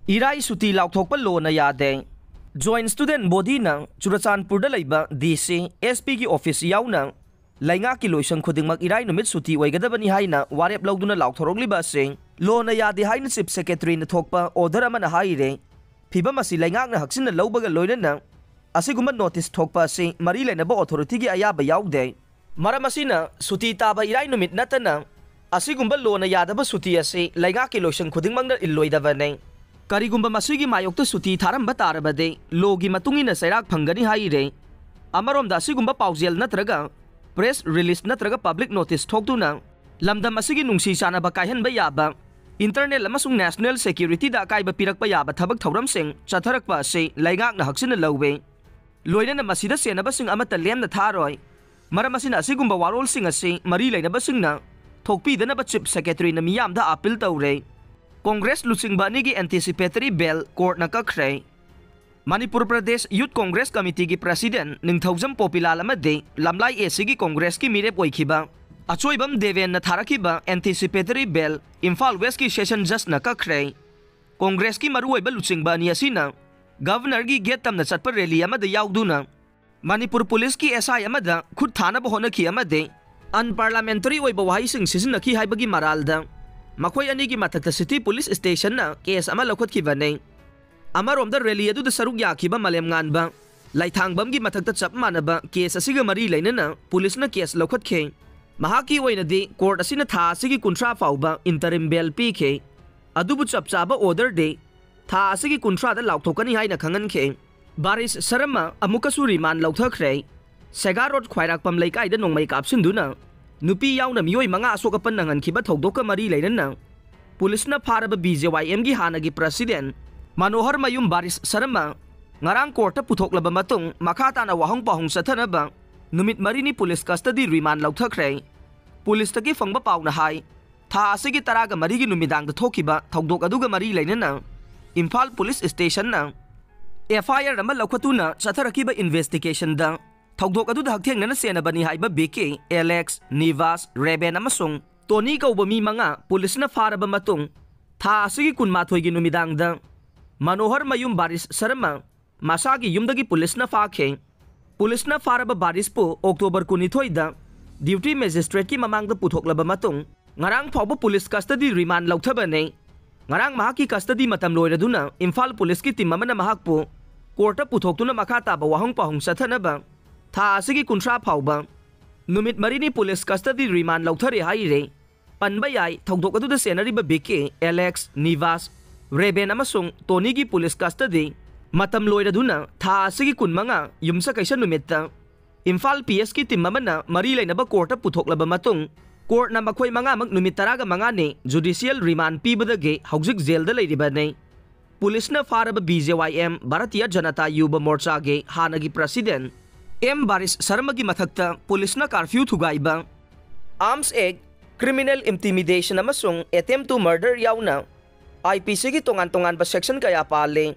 Irai suti laukthokpa lo na yade. Joint student body na Churachandpurda laiba DC SP ki office yauna lainga ki loisang khudingmak irai numit suti oigadabani haina warep lauduna laukthorogliba ase lo na yade haina chief secretary na thokpa order amana haire phibam asi laingak na haksin na laubaga loinana asiguma notice thokpa ase mari lainaba authority gi ayaba yaude maram asina suti taba irai numit natana asigumba lo na yadaba suti ase lainga ki loisang khudingmak na illoidabane Karigumba masigi mayokta suti tharamba tarabade logi matungina sairak phangani haire amaromda asigumba paujel natraga press release natraga public notice thoktuna lamdam asigi nungsi sanaba kaihanba yaba internal amasung national security da kaiba pirakpa yaba thabak thauramsing chatharakpa ase laigak na haksina lawbe loinana masida senaba sing amata lemna tharoi maram asina asigumba warol sing ase mari lainaba singna thokpi dana chief secretary na miyamda appeal tawre Congress lusing bani gi anticipatory bail court na kakray. Manipur Pradesh Youth Congress Committee gi President Ningthaujam Popilal amade lamlai AC gi Congress ki mirep oikhiba. Achoibam Deven na tharakiba anticipatory bail Imphal West ki session just na kakray. Congress ki maruoiba lusing bani asina Governor gi getam na chatpa rally amada yauduna. Manipur Police ki SI amada khud thana bahona ki amade unparliamentary oiba wahai sing sisinaki haibagi maralda. Makoy anigi matakta City Police Station na case ama laukot kibane. Amarom da rally adu da saruk yakiba malem ngan ba. Laithangbam gi matakta chap manaba case asiga mari lainana police na case laukot ke. Mahaki oina di court asina tha asigi kuntra fauba interim bail pi ke. Adubu chap chaba order de tha asigi kuntra da lauktokani haina khangan ke. Baris Sarama amukasu riman laukthakre. Sega road khwairakpam laikai da nongmai kapsinduna. Nupi yauna miyoi mga asokapan nangan kiba thogdoka mari lainana. Pulis na paraba BJYM gi hanagi president Manohar Mayum Baris Sarama ngarang korta puthoklaba matong makata na wahong pahong sathanaba numit mari ni police custody remand lauthakre. Pulis tagi fangba paw na hai tha asigi taraga mari gi numidang da thokiba thogdok aduga mari lainana Imphal Police Station na FIR rama laukhatuna chatharakiba investigation da Thogdok adu dakhtheng na senabani haiba BK, Alex, Nivas, Reben amasung Tony kauba mi mga pulis na faraba matong tha asigi kunmathoy gi numidang da Manohar Mayum Baris Sarama masagi yumdagi pulis na fakhe pulis na faraba baris po October kunithoy da duty magistrate ki mamang da puthoklaba matong ngarang phawba pulis custody remand lauthabane ngarang mahaki custody matam loiraduna Imphal Police ki team amana mahakpo courta puthoktuna makata ba wahong pahong sathanaba Tha asigi kuntra phauba numit marini police custody remand lauthare haire panba yai thogdok adu da senari ba BK Alex Nivas Reben amasung Tony gi police custody matam loiraduna tha asigi kun manga yumsa kaisa numitta Imphal PS ki team mamana mari laina ba court puthok laba matung court na makhoi manga mag numit taraga manga ne judicial remand pibadage haujik jail da leiriba ne police na faraba BJYM Bharatiya Janata Yuba Morcha ge hanagi president M. Baris Sarma gi mathakta police na curfew thugaiba arms act criminal intimidation amasung attempt to murder yauna IPC gi tongan-tongan ba section kaya pale